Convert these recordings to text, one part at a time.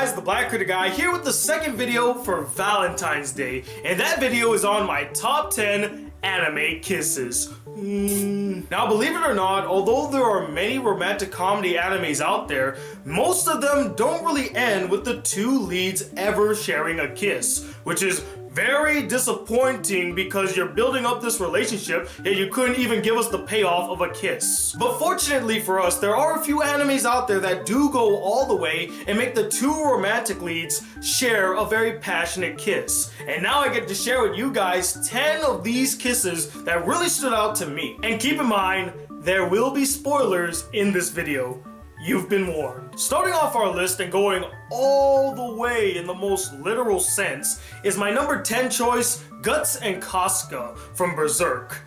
guys, the Black Critic Guy here with the second video for Valentine's Day, and that video is on my top 10 anime kisses. Now believe it or not, although there are many romantic comedy animes out there, most of them don't really end with the two leads ever sharing a kiss, which is very disappointing because you're building up this relationship yet you couldn't even give us the payoff of a kiss. But fortunately for us, there are a few animes out there that do go all the way and make the two romantic leads share a very passionate kiss. And now I get to share with you guys 10 of these kisses that really stood out to me. And keep in mind, there will be spoilers in this video. You've been warned. Starting off our list and going all the way in the most literal sense is my number 10 choice, Guts and Casca from Berserk.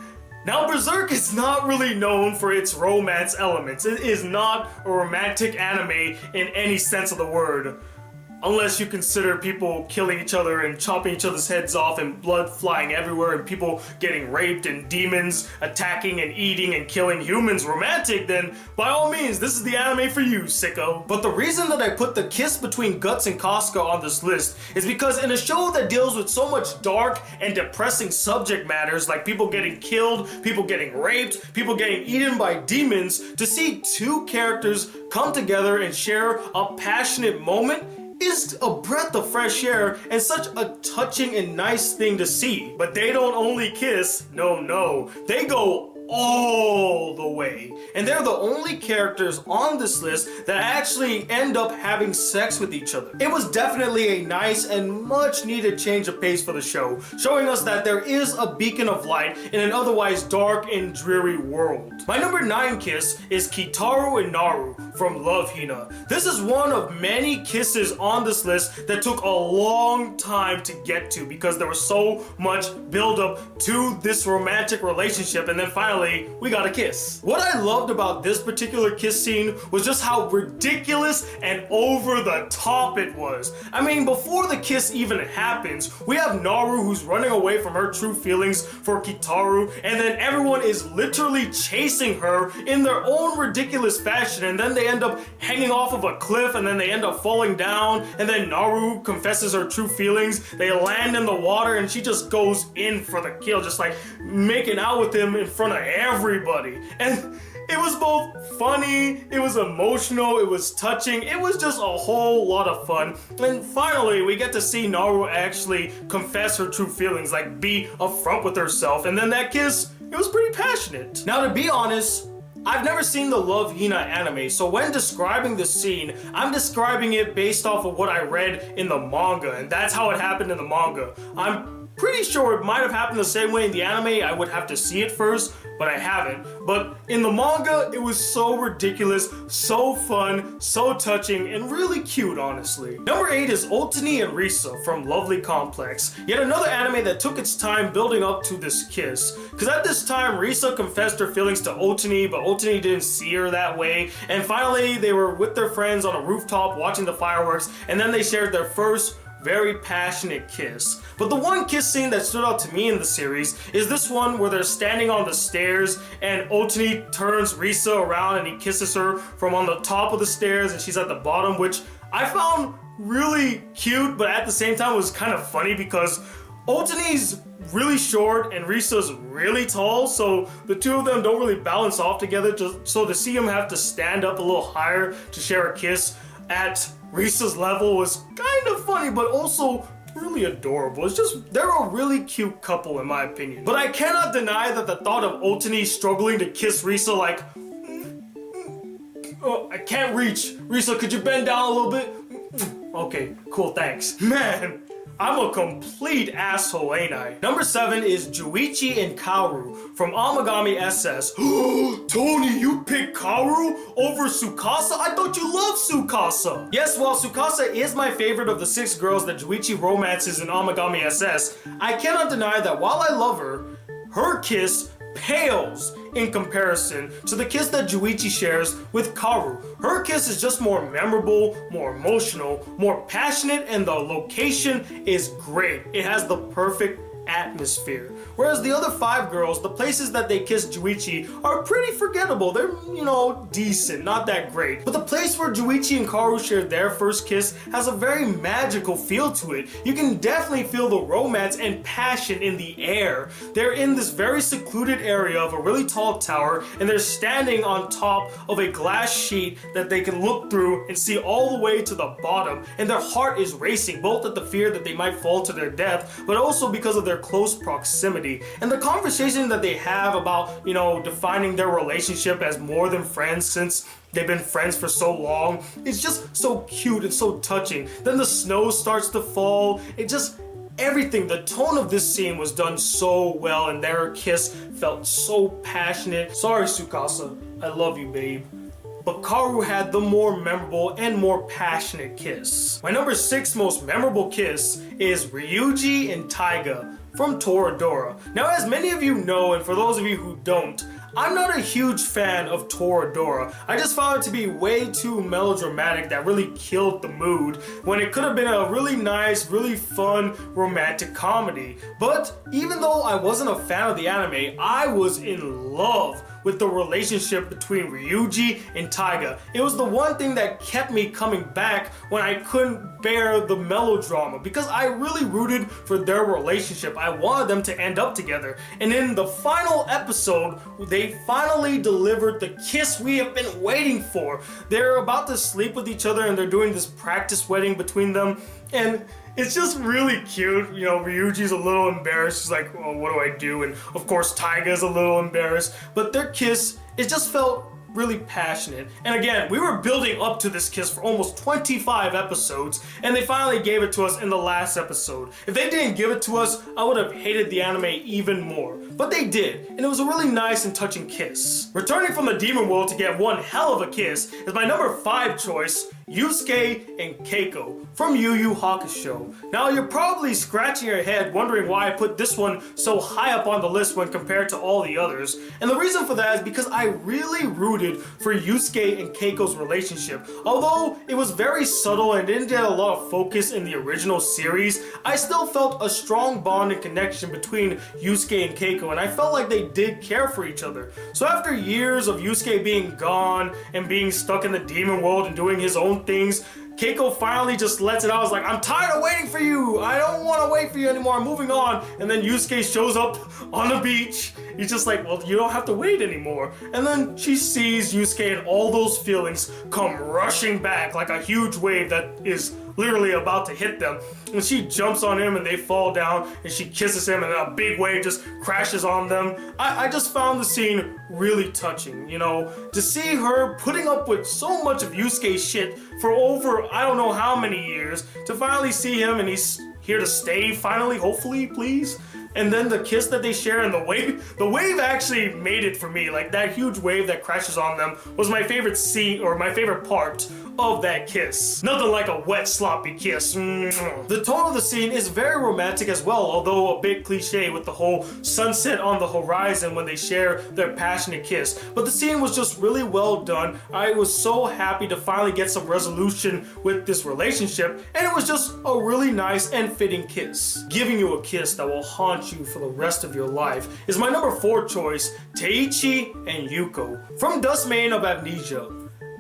Now Berserk is not really known for its romance elements. It is not a romantic anime in any sense of the word. Unless you consider people killing each other and chopping each other's heads off and blood flying everywhere and people getting raped and demons attacking and eating and killing humans romantic, then by all means, this is the anime for you, sicko. But the reason that I put the kiss between Guts and Casca on this list is because in a show that deals with so much dark and depressing subject matters like people getting killed, people getting raped, people getting eaten by demons, to see two characters come together and share a passionate moment is a breath of fresh air and such a touching and nice thing to see. But they don't only kiss, no, they go all the way. And they're the only characters on this list that actually end up having sex with each other. It was definitely a nice and much needed change of pace for the show, showing us that there is a beacon of light in an otherwise dark and dreary world. My number 9 kiss is Kitaro and Naru from Love Hina. This is one of many kisses on this list that took a long time to get to because there was so much build up to this romantic relationship, and then finally we got a kiss. What I loved about this particular kiss scene was just how ridiculous and over the top it was. I mean, before the kiss even happens, we have Naru who's running away from her true feelings for Kitaro, and then everyone is literally chasing her in their own ridiculous fashion, and then they end up hanging off of a cliff, and then they end up falling down, and then Naru confesses her true feelings. They land in the water and she just goes in for the kill, just like making out with him in front of everybody. And it was both funny, it was emotional, it was touching, it was just a whole lot of fun. And finally, we get to see Naru actually confess her true feelings, like be upfront with herself. And then that kiss, it was pretty passionate. Now, to be honest, I've never seen the Love Hina anime, so when describing the scene, I'm describing it based off of what I read in the manga, and that's how it happened in the manga. I'm pretty sure it might have happened the same way in the anime. I would have to see it first, but I haven't. But in the manga, it was so ridiculous, so fun, so touching, and really cute, honestly. Number 8 is Otani and Risa from Lovely Complex. Yet another anime that took its time building up to this kiss. Because at this time, Risa confessed her feelings to Otani, but Otani didn't see her that way. And finally, they were with their friends on a rooftop watching the fireworks, and then they shared their first very passionate kiss. But the one kiss scene that stood out to me in the series is this one where they're standing on the stairs and Otani turns Risa around and he kisses her from on the top of the stairs and she's at the bottom, which I found really cute, but at the same time was kind of funny because Otani's really short and Risa's really tall, so the two of them don't really balance off together. So to see them have to stand up a little higher to share a kiss at Risa's level was kind of funny, but also really adorable. It's just, they're a really cute couple in my opinion. But I cannot deny that the thought of Otani struggling to kiss Risa like, oh, I can't reach. Risa, could you bend down a little bit? Okay, cool, thanks. Man, I'm a complete asshole, ain't I? Number 7 is Juichi and Kaoru from Amagami SS. Tony, you picked Kaoru over Tsukasa? I thought you loved Tsukasa. Yes, while Tsukasa is my favorite of the 6 girls that Juichi romances in Amagami SS, I cannot deny that while I love her, her kiss pales in comparison to the kiss that Juichi shares with Kaoru. Her kiss is just more memorable, more emotional, more passionate, and the location is great. It has the perfect atmosphere. Whereas the other 5 girls, the places that they kiss Juichi are pretty forgettable. They're, decent, not that great. But the place where Juichi and Kaoru shared their first kiss has a very magical feel to it. You can definitely feel the romance and passion in the air. They're in this very secluded area of a really tall tower, and they're standing on top of a glass sheet that they can look through and see all the way to the bottom. And their heart is racing, both at the fear that they might fall to their death, but also because of their close proximity. And the conversation that they have about, defining their relationship as more than friends since they've been friends for so long, it's just so cute and so touching. Then the snow starts to fall. Everything, the tone of this scene was done so well, and their kiss felt so passionate. Sorry, Tsukasa, I love you, babe. But Kaoru had the more memorable and more passionate kiss. My number 6 most memorable kiss is Ryuji and Taiga from Toradora. Now, as many of you know, and for those of you who don't, I'm not a huge fan of Toradora. I just found it to be way too melodramatic that really killed the mood, when it could have been a really nice, really fun, romantic comedy. But even though I wasn't a fan of the anime, I was in love with the relationship between Ryuji and Taiga. It was the one thing that kept me coming back when I couldn't bear the melodrama, because I really rooted for their relationship. I wanted them to end up together. And in the final episode, they finally delivered the kiss we have been waiting for. They're about to sleep with each other, and they're doing this practice wedding between them. And it's just really cute. Ryuji's a little embarrassed. She's like, oh, what do I do? And of course, Taiga's a little embarrassed. But their kiss, it just felt really passionate. And again, we were building up to this kiss for almost 25 episodes, and they finally gave it to us in the last episode. If they didn't give it to us, I would have hated the anime even more. But they did, and it was a really nice and touching kiss. Returning from the demon world to get one hell of a kiss is my number 5 choice, Yusuke and Keiko from Yu Yu Hakusho. Now, you're probably scratching your head wondering why I put this one so high up on the list when compared to all the others. And the reason for that is because I really rooted for Yusuke and Keiko's relationship. Although it was very subtle and didn't get a lot of focus in the original series, I still felt a strong bond and connection between Yusuke and Keiko, and I felt like they did care for each other. So after years of Yusuke being gone and being stuck in the demon world and doing his own things, Keiko finally just lets it out. I was like, I'm tired of waiting for you. I don't want to wait for you anymore. I'm moving on. And then Yusuke shows up on the beach. He's just like, well, you don't have to wait anymore. And then she sees Yusuke, and all those feelings come rushing back like a huge wave that is literally about to hit them. And she jumps on him, and they fall down, and she kisses him, and a big wave just crashes on them. I just found the scene really touching, to see her putting up with so much of Yusuke's shit for over I don't know how many years, to finally see him, and he's here to stay finally, hopefully, please. And then the kiss that they share, and the wave actually made it for me. Like, that huge wave that crashes on them was my favorite scene, or my favorite part of that kiss. Nothing like a wet, sloppy kiss. The tone of the scene is very romantic as well, although a bit cliche with the whole sunset on the horizon when they share their passionate kiss. But the scene was just really well done. I was so happy to finally get some resolution with this relationship, and it was just a really nice and fitting kiss. Giving you a kiss that will haunt you for the rest of your life is my number 4 choice, Teiichi and Yuko from Dust Mane of Amnesia.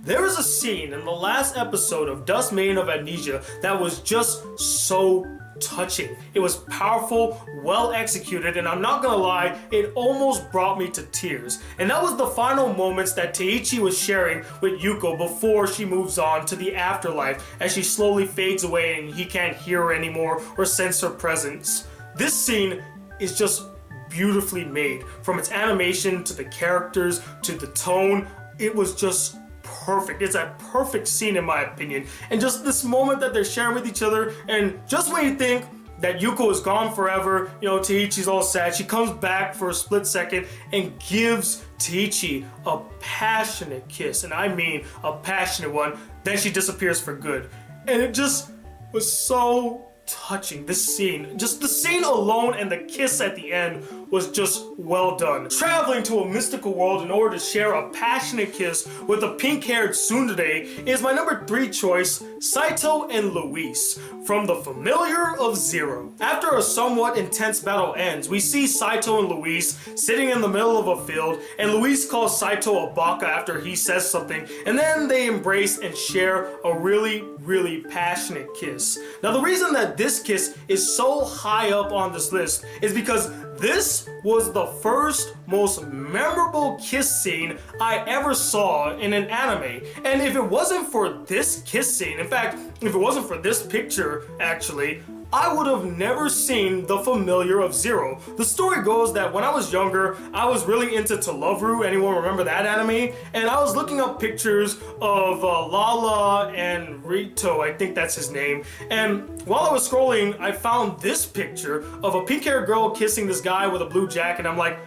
There is a scene in the last episode of Dust Mane of Amnesia that was just so touching. It was powerful, well executed, and I'm not gonna lie, it almost brought me to tears. And that was the final moments that Teiichi was sharing with Yuko before she moves on to the afterlife, as she slowly fades away and he can't hear her anymore or sense her presence. This scene is just beautifully made, from its animation to the characters to the tone. It was just perfect. It's a perfect scene in my opinion. And just this moment that they're sharing with each other, and just when you think that Yuko is gone forever, Teiichi's all sad, she comes back for a split second and gives Teiichi a passionate kiss, and I mean a passionate one. Then she disappears for good. And it just was so touching. This scene, just the scene alone and the kiss at the end was just well done. Traveling to a mystical world in order to share a passionate kiss with a pink-haired tsundere is my number 3 choice, Saito and Luis, from The Familiar of Zero. After a somewhat intense battle ends, we see Saito and Luis sitting in the middle of a field, and Luis calls Saito a baka after he says something, and then they embrace and share a really passionate kiss. Now the reason that this kiss is so high up on this list is because this was the first most memorable kiss scene I ever saw in an anime. And if it wasn't for this kiss scene, in fact, if it wasn't for this picture actually, I would have never seen The Familiar of Zero. The story goes that when I was younger, I was really into To Love Ru. Anyone remember that anime? And I was looking up pictures of Lala and Rito, I think that's his name. And while I was scrolling, I found this picture of a pink-haired girl kissing this guy with a blue jacket. I'm like,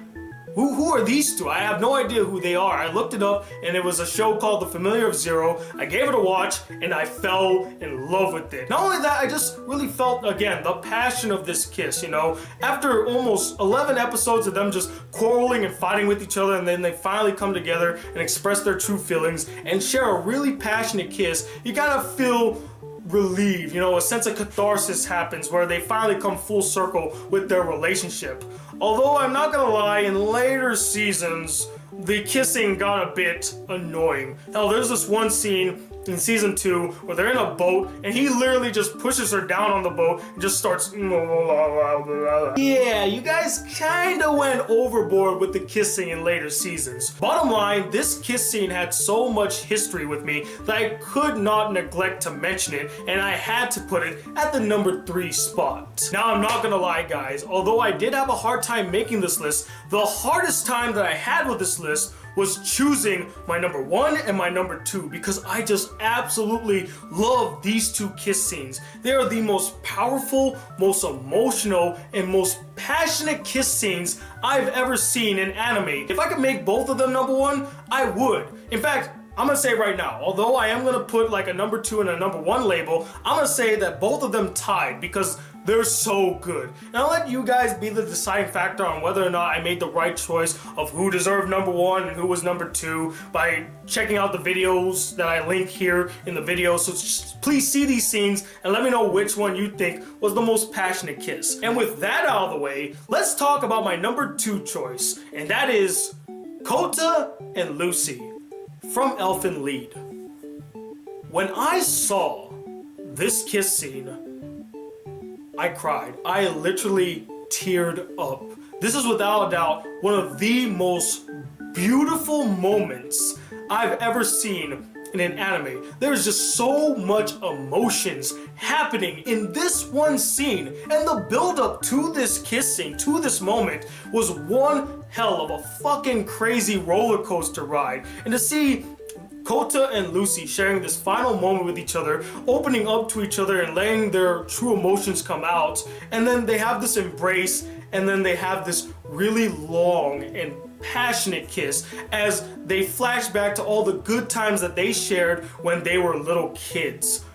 who are these two? I have no idea who they are. I looked it up and it was a show called The Familiar of Zero. I gave it a watch and I fell in love with it. Not only that, I just really felt, again, the passion of this kiss, you know? After almost 11 episodes of them just quarreling and fighting with each other, and then they finally come together and express their true feelings and share a really passionate kiss, you gotta feel relieved, you know, a sense of catharsis happens where they finally come full circle with their relationship. Although I'm not gonna lie, in later seasons, the kissing got a bit annoying. Hell, there's this one scene in season 2 where they're in a boat and he literally just pushes her down on the boat and just starts. Yeah, you guys kinda went overboard with the kissing in later seasons. Bottom line, this kiss scene had so much history with me that I could not neglect to mention it, and I had to put it at the number 3 spot. Now I'm not gonna lie guys, although I did have a hard time making this list, the hardest time that I had with this list was choosing my number 1 and my number 2, because I just absolutely love these 2 kiss scenes. They are the most powerful, most emotional, and most passionate kiss scenes I've ever seen in anime. If I could make both of them number 1, I would. In fact, I'm gonna say right now, although I am gonna put like a number 2 and a number 1 label, I'm gonna say that both of them tied because they're so good. And I'll let you guys be the deciding factor on whether or not I made the right choice of who deserved number 1 and who was number 2 by checking out the videos that I link here in the video. So please see these scenes and let me know which one you think was the most passionate kiss. And with that out of the way, let's talk about my number 2 choice, and that is Kota and Lucy from Elfen Lied. When I saw this kiss scene, I cried. I literally teared up. This is without a doubt one of the most beautiful moments I've ever seen in an anime. There's just so much emotions happening in this one scene, and the build up to this kiss scene, to this moment, was one hell of a fucking crazy roller coaster ride. And to see Kota and Lucy sharing this final moment with each other, opening up to each other and letting their true emotions come out, and then they have this embrace, and then they have this really long and passionate kiss as they flash back to all the good times that they shared when they were little kids.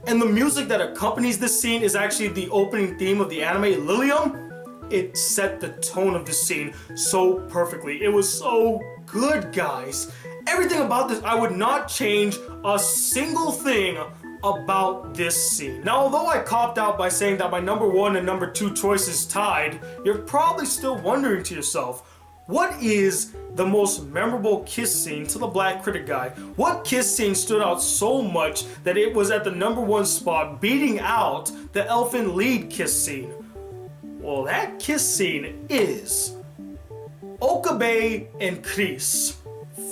And the music that accompanies this scene is actually the opening theme of the anime Lilium. It set the tone of the scene so perfectly. It was so good, guys. Everything about this, I would not change a single thing about this scene. Now, although I copped out by saying that my number 1 and number 2 choices tied, you're probably still wondering to yourself, what is the most memorable kiss scene to the Black Critic Guy? What kiss scene stood out so much that it was at the number 1 spot, beating out the Elfen Lied kiss scene? Well, that kiss scene is Okabe and Chris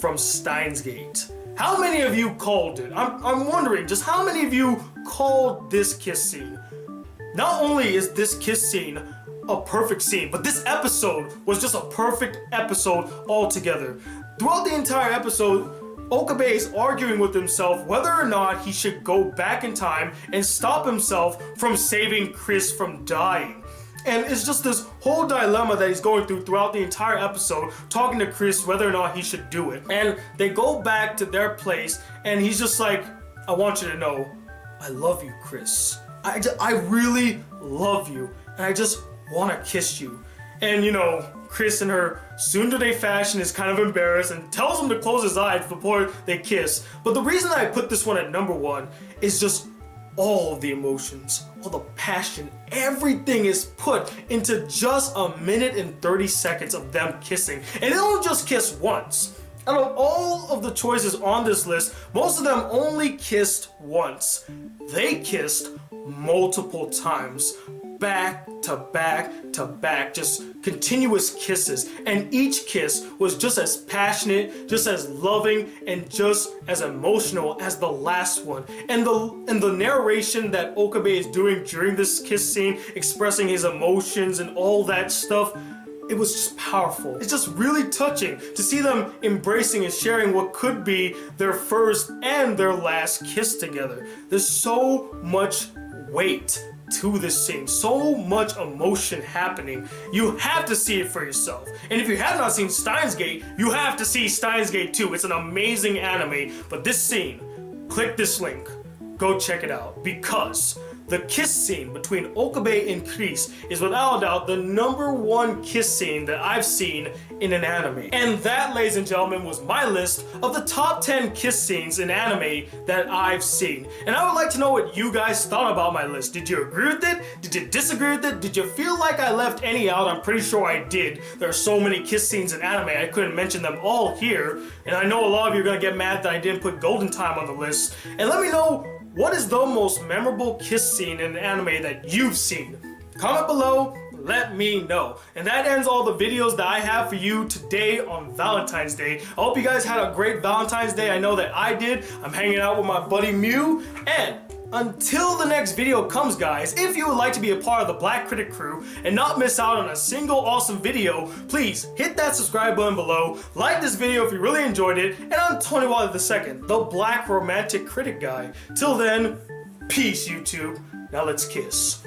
from Steins Gate. How many of you called it? I'm wondering, just how many of you called this kiss scene? Not only is this kiss scene a perfect scene, but this episode was just a perfect episode altogether. Throughout the entire episode, Okabe is arguing with himself whether or not he should go back in time and stop himself from saving Chris from dying. And it's just this whole dilemma that he's going through throughout the entire episode, talking to Chris whether or not he should do it. And they go back to their place, and he's just like, I want you to know, I love you, Chris. I really love you, and I just want to kiss you. And you know, Chris in her tsundere fashion is kind of embarrassed and tells him to close his eyes before they kiss. But the reason I put this one at number 1 is just all of the emotions, all the passion, everything is put into just a minute and 30 seconds of them kissing. And they don't just kiss once. Out of all of the choices on this list, most of them only kissed once. They kissed multiple times, back to back to back, just continuous kisses. And each kiss was just as passionate, just as loving, and just as emotional as the last one. And the narration that Okabe is doing during this kiss scene, expressing his emotions and all that stuff, it was just powerful. It's just really touching to see them embracing and sharing what could be their first and their last kiss together. There's so much weight to this scene, so much emotion happening. You have to see it for yourself. And if you have not seen Steins Gate, you have to see Steins Gate 2. It's an amazing anime, but this scene, click this link, go check it out, because the kiss scene between Okabe and Chris is without a doubt the #1 kiss scene that I've seen in an anime. And that, ladies and gentlemen, was my list of the top 10 kiss scenes in anime that I've seen. And I would like to know what you guys thought about my list. Did you agree with it? Did you disagree with it? Did you feel like I left any out? I'm pretty sure I did. There are so many kiss scenes in anime, I couldn't mention them all here. And I know a lot of you are gonna get mad that I didn't put Golden Time on the list. And let me know, what is the most memorable kiss scene in an anime that you've seen? Comment below, let me know. And that ends all the videos that I have for you today on Valentine's Day. I hope you guys had a great Valentine's Day. I know that I did. I'm hanging out with my buddy Mew. And until the next video comes, guys, if you would like to be a part of the Black Critic crew and not miss out on a single awesome video, please hit that subscribe button below, like this video if you really enjoyed it, and I'm Tony Waller II, the Black Romantic Critic Guy. Till then, peace, YouTube. Now let's kiss.